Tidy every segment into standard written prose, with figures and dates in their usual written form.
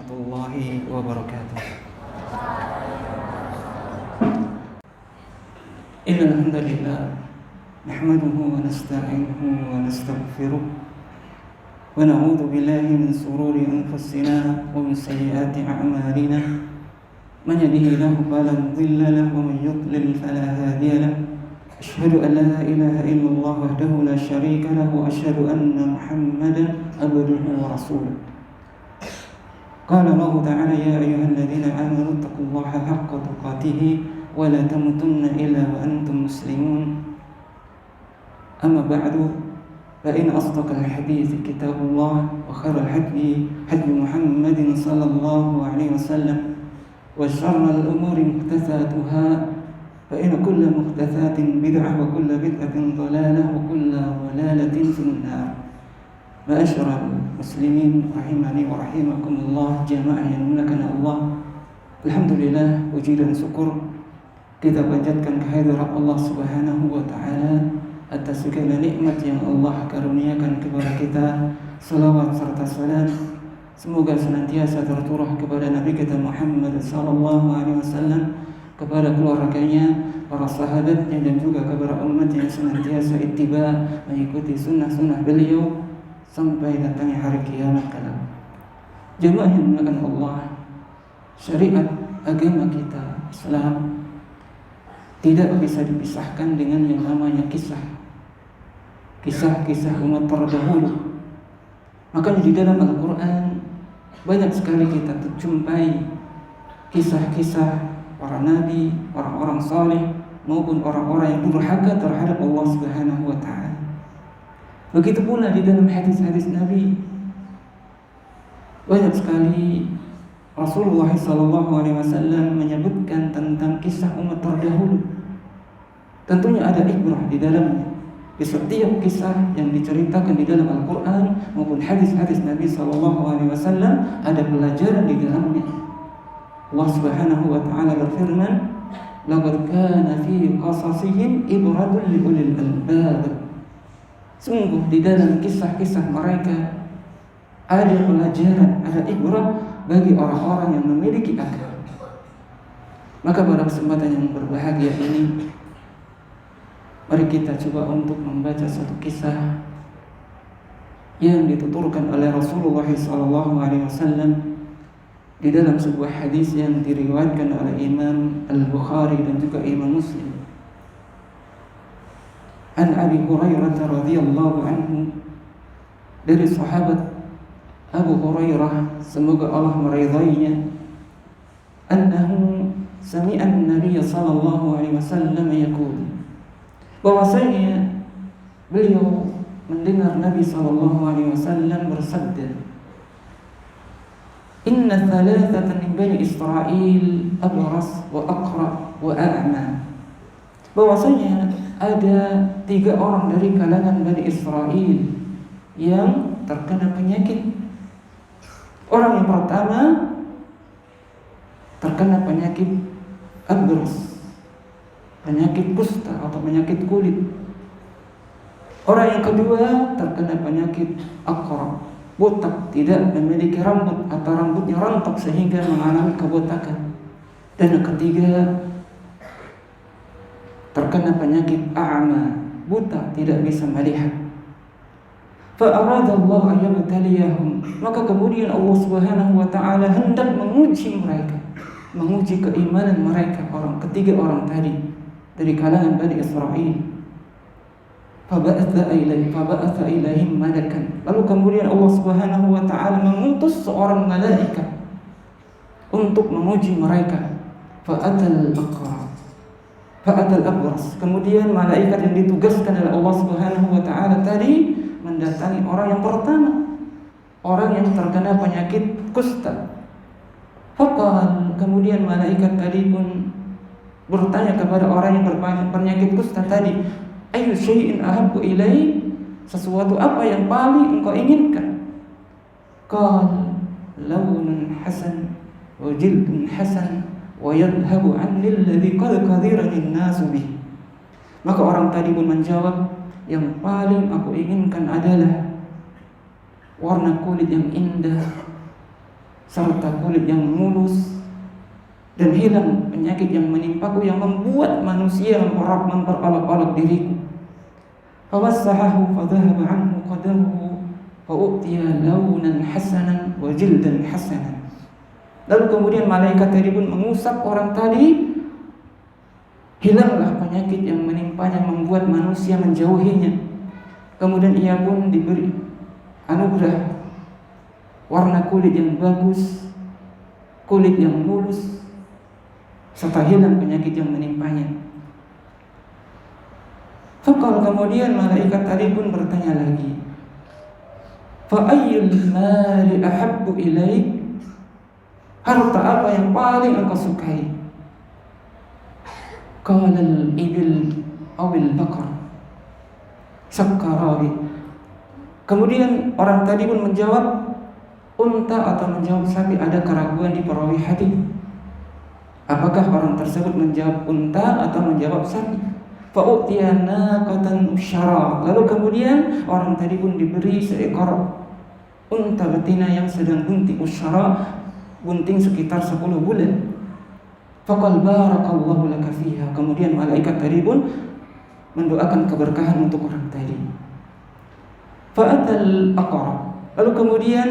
warahmatullahi wabarakatuh. Innal hamdalillah nahmaduhu wa nasta'inuhu wa nastaghfiruh wa na'udzu billahi min shururi anfusina wa min sayyiati a'malina. Man yahdihillahu fala mudilla lahu wa man yudlil fala hadiya lahu. Asyhadu an la ilaha illallah wahdahu la syarika lahu wa asyhadu anna Muhammadan abduhu wa rasuluh. Qala Allah ta'ala ya ayyuhalladzina amanu taqullaha haqqa tuqatih wa la tamutunna illa wa antum muslimun. Amma ba'du, fa in asdaqal hadits kitabullah wa khairal hadyi hadyu Muhammadin sallallahu alaihi wasallam wa syarrul umuri muhdatsatuha fa inna kulla muhdatsatin bid'ah wa kulla bid'atin dhalalah wa kulla dhalalatin finnar. Ma'asyiral muslimin rahimani wa rahimakumullah, jamaah yang dimuliakan Allah. Alhamdulillah, puji dan syukur kita panjatkan kehadirat Allah Subhanahu wa taala atas segala nikmat yang Allah karuniakan kepada kita. Salawat serta salam semoga senantiasa tercurah kepada Nabi kita Muhammad sallallahu alaihi wasallam, kepada keluarganya, para sahabatnya, dan juga kepada umat yang senantiasa ittiba mengikuti sunnah-sunnah beliau sampai datangnya hari kiamat kelak. Jemaah yang dimuliakan Allah, syariat agama kita Islam tidak bisa dipisahkan dengan yang namanya kisah-kisah umat terdahulu. Makanya di dalam Al-Quran banyak sekali kita jumpai kisah-kisah para nabi, orang-orang saleh maupun orang-orang yang durhaka terhadap Allah Subhanahu wa taala. Begitu pula di dalam hadis-hadis Nabi banyak sekali Rasulullah sallallahu alaihi wasallam menyebutkan tentang kisah umat terdahulu. Tentunya ada ibrah di dalamnya. Di setiap kisah yang diceritakan di dalam Al-Quran maupun hadis-hadis Nabi sallallahu alaihi wasallam ada pelajaran di dalamnya. Allah Subhanahu wa taala berfirman, "Laqad kana fi qasasihim ibratun li ulil albab." Sungguh di dalam kisah-kisah mereka ada pelajaran, ada ibrah bagi orang-orang yang memiliki akal. Maka pada kesempatan yang berbahagia ini, mari kita coba untuk membaca satu kisah yang dituturkan oleh Rasulullah SAW di dalam sebuah hadis yang diriwayatkan oleh Imam Al-Bukhari dan juga Imam Muslim. An Abi Hurairah radhiyallahu anhu, dari sahabat Abu Hurairah, semoga Allah meridainya, annahu sami'a an-nabiy sallallahu alaihi wasallam yaqul, bahwasanya beliau mendengar Nabi sallallahu alaihi wasallam bersabda, "Inna thalathatan min bani Israil abras wa aqra wa a'ma." Bahwasanya ada 3 orang dari kalangan Bani Israel yang terkena penyakit. Orang yang pertama terkena penyakit abras, penyakit kusta atau penyakit kulit. Orang yang kedua terkena penyakit aqra, botak, tidak memiliki rambut atau rambutnya rontok sehingga mengalami kebotakan. Dan yang ketiga terkena penyakit a'ma, buta, tidak bisa melihat. Fa'arada Allah an yabtaliyahum, maka kemudian Allah Subhanahu wa taala hendak menguji mereka, menguji keimanan mereka, ketiga orang tadi dari kalangan Bani Israil. Faba'atha ilaihim malakan, lalu kemudian Allah Subhanahu wa taala mengutus seorang malaikat untuk menguji mereka. Fa'atal abras, kemudian malaikat yang ditugaskan oleh Allah Subhanahu wa taala tadi mendatangi orang yang pertama, orang yang terkena penyakit kusta. Faqal, kemudian malaikat tadi pun bertanya kepada orang yang berpenyakit kusta tadi, "Ayyu syai'in ahabbu ilaik?" Sesuatu apa yang paling engkau inginkan? Qal, launun hasan wa jildun hasan wa yadhhabu 'anni alladhi qad qadhirani an-nasu bih. Maka orang tadi pun menjawab, yang paling aku inginkan adalah warna kulit yang indah, serta kulit yang mulus, dan hilang penyakit yang menimpaku yang membuat manusia memperolok-olok diriku. Fawassahahu fadhahaba anhu qadaruhu fa'utiya launan hasanan wa jildan hasanan. Lalu kemudian malaikat tadi pun mengusap orang tadi, hilanglah penyakit yang menimpanya membuat manusia menjauhinya. Kemudian ia pun diberi anugerah warna kulit yang bagus, kulit yang mulus, serta hilang penyakit yang menimpanya. Fakal kemudian malaikat tadi pun bertanya lagi, fa ayyul mali ahabbu ilaik? Harta apa yang paling engkau sukai? Qala al-ibil aw al-baqar Sakkarawi. Kemudian orang tadi pun menjawab unta atau menjawab sapi. Ada keraguan di perawi hadis. Apakah orang tersebut menjawab unta atau menjawab sapi? Fa'utiya naqatan usyara. Lalu kemudian orang tadi pun diberi seekor unta betina yang sedang bunting, usyara, bunting sekitar 10 bulan. Faqal barakallahu laka fiha. Kemudian malaikat tadi pun mendoakan keberkahan untuk orang tadi. Fa'atal aqra. Lalu kemudian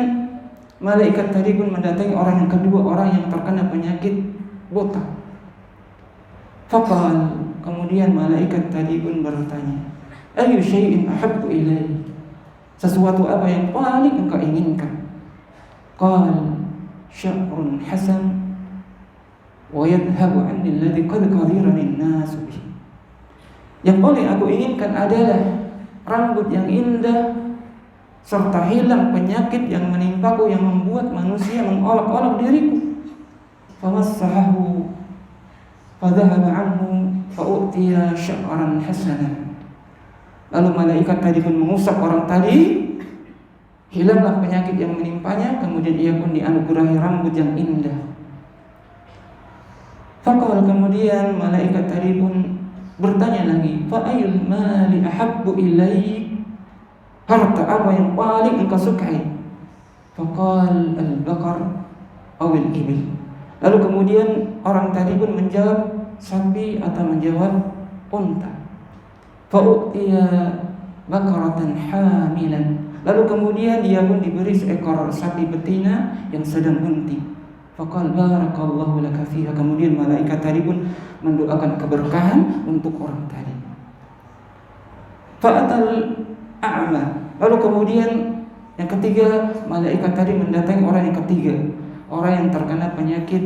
malaikat tadi pun mendatangi orang yang kedua, orang yang terkena penyakit botak. Faqal, kemudian malaikat tadi pun bertanya, ayu syai'in ahabbu ilaik? Sesuatu apa yang paling engkau inginkan? Qal sya'run hasan wa yadhhabu 'anni alladhi qad qadirani an-nas bihi. Yang paling aku inginkan adalah rambut yang indah serta hilang penyakit yang menimpaku yang membuat manusia mengolok-olok diriku. Famassahahu fadhahaba anhu fa'utiya sya'ran hasanan. Lalu malaikat tadi pun mengusap orang tadi, hilanglah penyakit yang menimpanya, kemudian ia pun dianugerahi rambut yang indah. Faqala, kemudian malaikat tadi pun bertanya lagi, fa ayyul mali ahabbu ilaik? Harta apa yang paling engkau sukai? Faqal al-baqar aw al-ibil. Lalu kemudian orang tadi pun menjawab sapi atau menjawab unta. Fa'utiya bakaratan hamilan. Lalu kemudian dia pun diberi seekor sapi betina yang sedang bunting. Faqal barakallahu laka fiha. Kemudian malaikat tadi pun mendoakan keberkahan untuk orang tadi. Fa'atal a'ma. Lalu kemudian yang ketiga, malaikat tadi mendatangi orang yang ketiga, orang yang terkena penyakit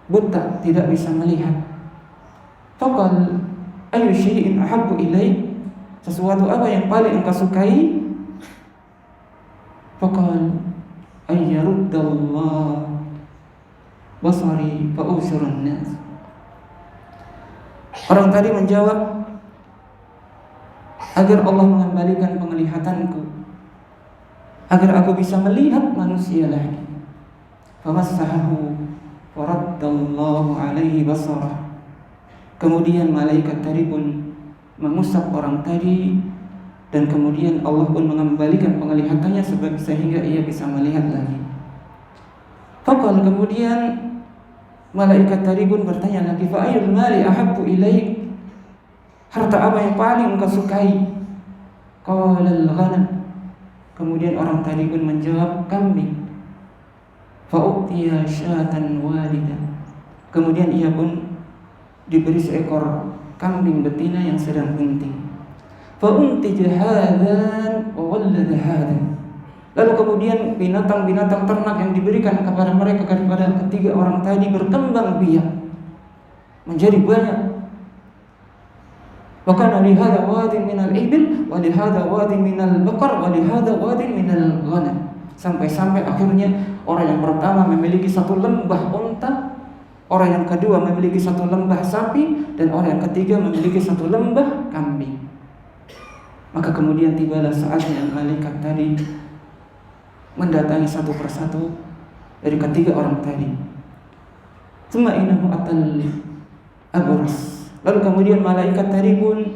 buta, tidak bisa melihat. Faqal ayu syai'in ahabbu ilaik? Sesuatu apa yang paling engkau sukai? Faqal ayyaruddallah basari fa'usirun nas. Orang tadi menjawab, agar Allah mengembalikan penglihatanku, agar aku bisa melihat manusia lagi. Famassahahu waraddallahu alaihi basarah. Kemudian malaikat tadi pun mengusap orang tadi, dan kemudian Allah pun mengembalikan penglihatannya sehingga ia bisa melihat lagi. Faqal, kemudian malaikat tadi pun bertanya lagi, fa ayyul mali ahabbu ilaik? Harta apa yang paling engkau sukai? Qala al-ghanam. Kemudian orang tadi pun menjawab kambing. Fa'utiya syatan walidan. Kemudian ia pun diberi seekor kambing betina yang sedang bunting. Fa'untija hadan wa wallada hadan. Lalu kemudian binatang-binatang ternak yang diberikan kepada mereka, kepada ketiga orang tadi, berkembang biak menjadi banyak. Wa kana li hadha wadin minal ibil wa li hadha wadin minal baqar wa li hadha wadin minal ghanam. Sampai akhirnya orang yang pertama memiliki satu lembah unta, orang yang kedua memiliki satu lembah sapi, dan orang yang ketiga memiliki satu lembah kambing. Maka kemudian tibalah saatnya malaikat tadi mendatangi satu persatu dari ketiga orang tadi. Tsumma innahu atal abras. Lalu kemudian malaikat tadi pun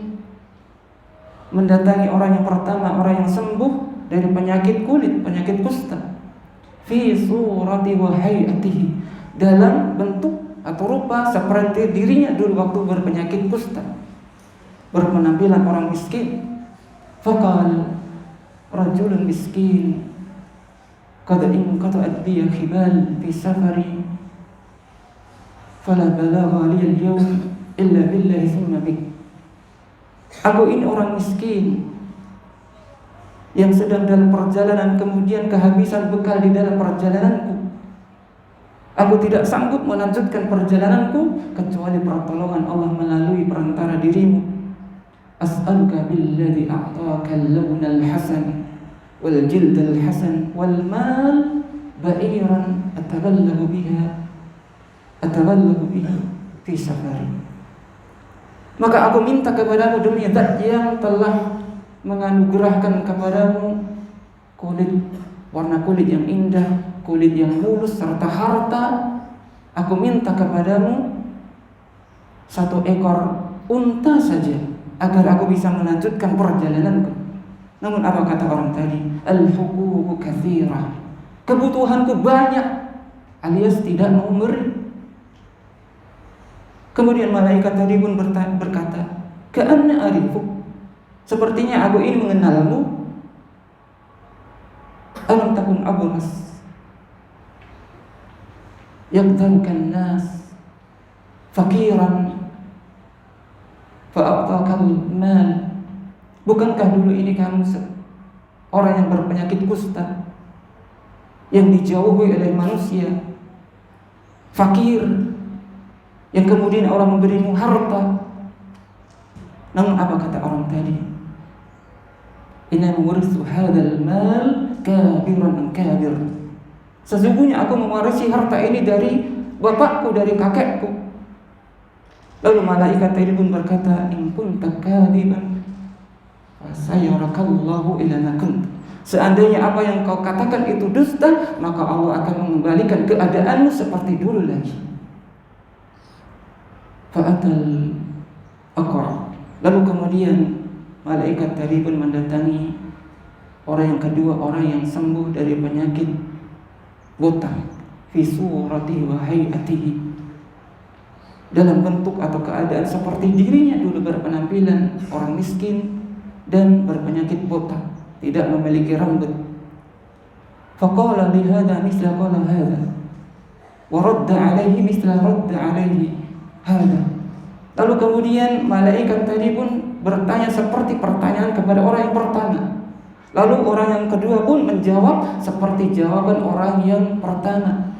mendatangi orang yang pertama, orang yang sembuh dari penyakit kulit, penyakit kusta. fi surati wa hayatihi, dalam bentuk atau rupa seperti dirinya dulu waktu berpenyakit kusta, berpenampilan orang miskin. Faqal rajulun miskin qad inqata'at bi khibal fi safari fala balagha li al-yawm illa billahi thumma bik. Aku ini orang miskin yang sedang dalam perjalanan, kemudian kehabisan bekal di dalam perjalananku. Aku tidak sanggup melanjutkan perjalananku kecuali pertolongan Allah melalui perantara dirimu. As'aluka billadhi a'taka al-lawn al-hasan wal jild al-hasan wal mal ba'iran ataballahu biha fi safari. Maka aku minta kepadamu demi Zat yang telah menganugerahkan kepadamu warna kulit yang indah, kulit yang mulus serta harta. Aku minta kepadamu 1 ekor unta saja agar aku bisa melanjutkan perjalananku. Namun apa kata orang tadi? Al-huququ katsirah. Kebutuhanku banyak, alias tidak mau memberi. Kemudian malaikat tadi pun berkata, "Ka'anna arifuk." Sepertinya aku ini mengenalmu. Alam takun abras yaqdalkan nas fakiran fa'atakal mal. Bukankah dulu ini kamu orang yang berpenyakit kusta, yang dijauhi oleh manusia, fakir, yang kemudian orang memberimu harta? Namun apa kata orang tadi? Inna muwarisu hadzal mal kabiran kabir. Sesungguhnya aku mewarisi harta ini dari bapakku, dari kakekku. Lalu malaikat tadi pun berkata, in kunta kadiban fasayarakallahu ila ma kunt. Seandainya apa yang kau katakan itu dusta, maka Allah akan mengembalikan keadaanmu seperti dulu lagi. Fa'atal aqra. Lalu kemudian malaikat tadi pun mendatangi orang yang kedua, orang yang sembuh dari penyakit buta, fi surati wa hayatihi, dalam bentuk atau keadaan seperti dirinya dulu berpenampilan orang miskin dan berpenyakit buta, tidak memiliki rambut. Faqala li hadha misla qala hadha wa radda alaihi misla radda alaihi hadha. Lalu kemudian malaikat tadi pun bertanya seperti pertanyaan kepada orang yang pertama. Lalu orang yang kedua pun menjawab seperti jawaban orang yang pertama.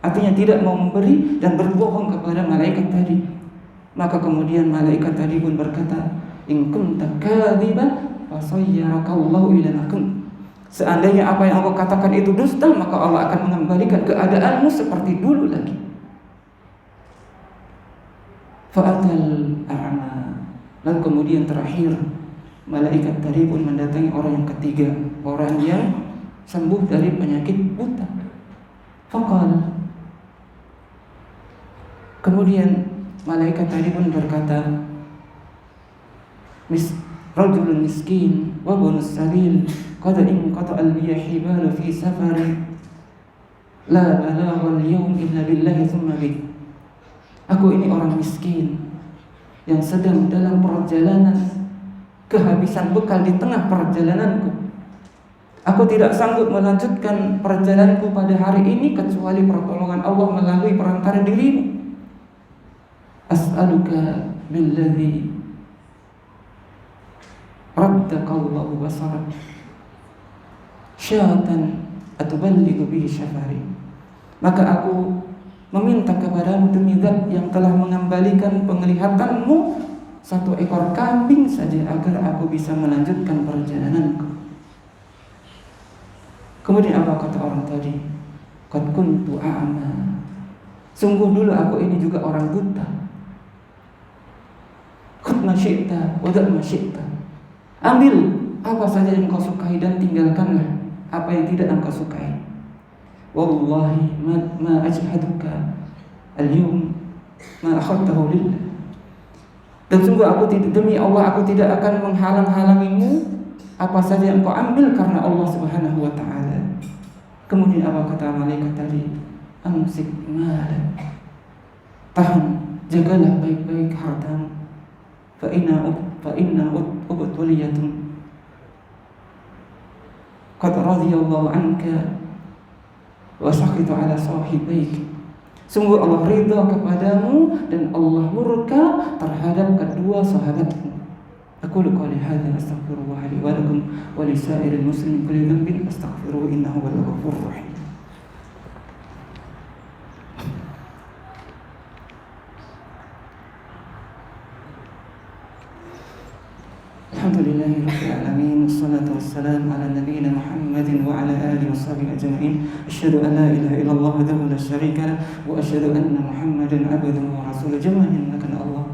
Artinya tidak mau memberi dan berbohong kepada malaikat tadi. Maka kemudian malaikat tadi pun berkata, in kunta kadziban fasayyarakallahu ila ma kunt. Seandainya apa yang aku katakan itu dusta, maka Allah akan mengembalikan keadaanmu seperti dulu lagi. Fa'atal a'ma. Lalu kemudian terakhir malaikat tadi pun mendatangi orang yang ketiga, orang yang sembuh dari penyakit buta. Faqal. Kemudian malaikat tadi pun berkata, rajulun miskin wa bunus sabil qad inqata'al bi hibal fi safari la balagha al-yawm illa billahi thumma bik. Aku ini orang miskin yang sedang dalam perjalanan, kehabisan bekal di tengah perjalananku. Aku tidak sanggup melanjutkan perjalananku pada hari ini kecuali pertolongan Allah melalui perantara dirimu. As'aluka billadhi raddakallahu basarak syatan atuballighu bihi syafari. Maka aku meminta kepadamu demi Zat yang telah mengembalikan penglihatanmu 1 ekor kambing saja agar aku bisa melanjutkan perjalananku. Kemudian apa kata orang tadi? Qad kuntu a'ma. Sungguh dulu aku ini juga orang buta. Khudh ma syi'ta wa da' ma syi'ta. Ambil apa saja yang kau sukai dan tinggalkanlah apa yang tidak engkau sukai. Wallahi ma ajhaduka al-yawm ma akhadtahu lillah. Dan sungguh aku tidak, demi Allah aku tidak akan menghalang-halangimu apa saja yang kau ambil karena Allah Subhanahu wa taala. Kemudian apa kata malaikat tadi? Amsik malak, tahan, jagalah baik-baik hartamu. Fa inna ubtuliyatun qad radiyallahu anka wa sakhita ala sahibaik. Sungguh Allah ridha kepadamu dan Allah murka terhadap kedua sahabatmu. Aku qouli hadza astaghfirullah li wa lakum wa li sa'iril muslimin kulli dhanbin astaghfiruhu innahu huwal ghafurur rahim. Alhamdulillahi rabbil alamin, wassalatu wassalamu ala nabiyyina Muhammadin wa ala alihi washabihi ajma'in. Asyhadu an la ilaha illallah wahdahu la syarika lah wa asyhadu anna Muhammadan abduhu wa rasuluh. Jemaah yang dimuliakan Allah,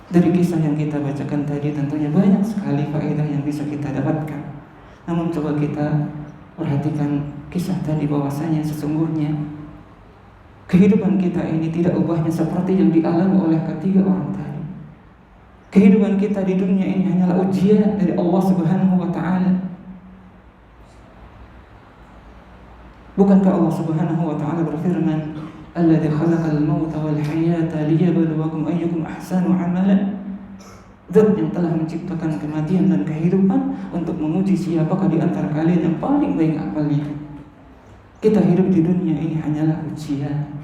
dari kisah yang kita bacakan tadi tentunya banyak sekali faedah yang bisa kita dapatkan. Namun coba kita perhatikan kisah tadi, bahwasanya sesungguhnya kehidupan kita ini tidak ubahnya seperti yang dialami oleh ketiga orang tadi. Kehidupan kita di dunia ini hanyalah ujian dari Allah Subhanahu wa ta'ala. Bukankah Allah Subhanahu wa ta'ala berfirman, alladzi khalaqal mauta wal hayata liyabluwakum ayyukum ahsanu amalan. Zat yang telah menciptakan kematian dan kehidupan untuk menguji siapakah di antara kalian yang paling baik amalnya. Kita hidup di dunia ini hanyalah ujian.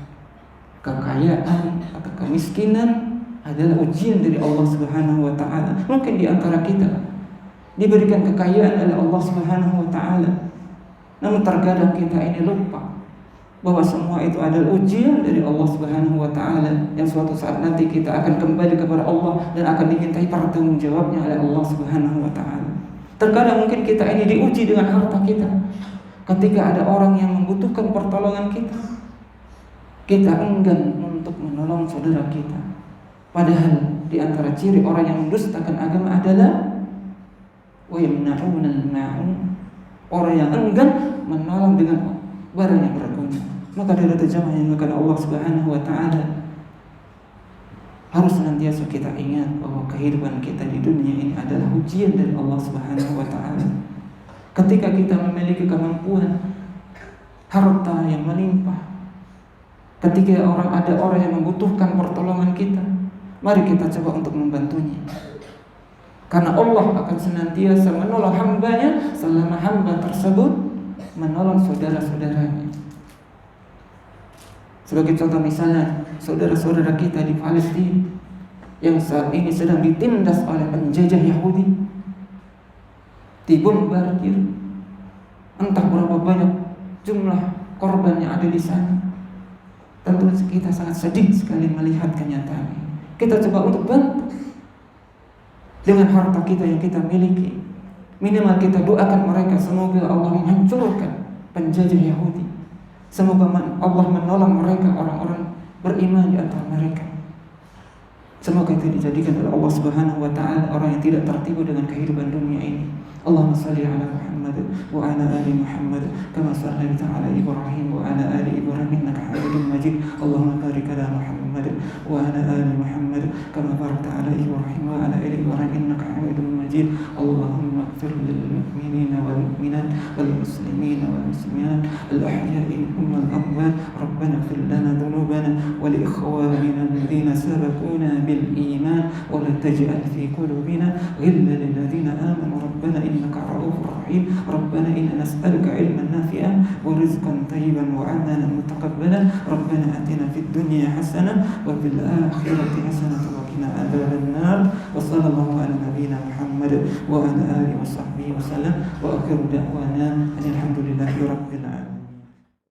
Kekayaan atau kemiskinan adalah ujian dari Allah Subhanahu wa ta'ala. Mungkin di antara kita diberikan kekayaan oleh Allah Subhanahu wa ta'ala, namun terkadang kita ini lupa bahwa semua itu adalah ujian dari Allah Subhanahu wa ta'ala, yang suatu saat nanti kita akan kembali kepada Allah dan akan dimintai pertanggungjawabnya oleh Allah Subhanahu wa ta'ala. Terkadang mungkin kita ini diuji dengan harta kita. Ketika ada orang yang membutuhkan pertolongan kita, kita enggan untuk menolong saudara kita. Padahal di antara ciri orang yang mendustakan agama adalah wa yamna'una al-ma'un, orang yang enggan menolong dengan barang yang berguna. Maka dari itu jemaah yang dimuliakan Allah Subhanahu wa ta'ala, harus senantiasa kita ingat bahwa kehidupan kita di dunia ini adalah ujian dari Allah Subhanahu wa ta'ala. Ketika kita memiliki kemampuan, harta yang melimpah, ketika ada orang yang membutuhkan pertolongan kita, mari kita coba untuk membantunya. Karena Allah akan senantiasa menolong hambanya selama hamba tersebut menolong saudara-saudaranya. Sebagai contoh misalnya, saudara-saudara kita di Palestina yang saat ini sedang ditindas oleh penjajah Yahudi, dibombardir, entah berapa banyak jumlah korban yang ada di sana. Tentu kita sangat sedih sekali melihat kenyataan ini. Kita coba untuk bantu dengan harta kita yang kita miliki. Minimal kita doakan mereka, semoga Allah menghancurkan penjajah Yahudi. Semoga Allah menolong mereka, orang-orang beriman di antara mereka. Semoga itu dijadikan oleh Allah Subhanahu wa ta'ala orang yang tidak tertipu dengan kehidupan dunia ini. Allahumma salli ala Muhammad wa ala ali Muhammad kama sallaita ala Ibrahim wa ala ali Ibrahim innaka Hamidum Majid. Allahumma barik ala Muhammad wa ala ali Muhammad kama barakta ala Ibrahim wa ala ali Ibrahim innaka Hamidum Majid. Allahumma ighfir lil mu'minina wal mu'minat wal muslimina wal muslimat al ahya'i minhum wal amwat. Rabbana ighfir lana dhunubana wa li ikhwanina alladhina sabaquna bil iman wa la taj'al fi qulubina ghillan lil ladzina amanu rabbana إنك رؤوف رحيم. ربنا إنا نسألك علما نافعا ورزقا طيبا وعملا متقبلا. ربنا آتنا في الدنيا حسنة وفي الآخرة حسنة وقنا عذاب النار. وصلى الله على نبينا محمد وعلى آله وصحبه وسلم وآخر دعوانا أن الحمد لله رب العالمين.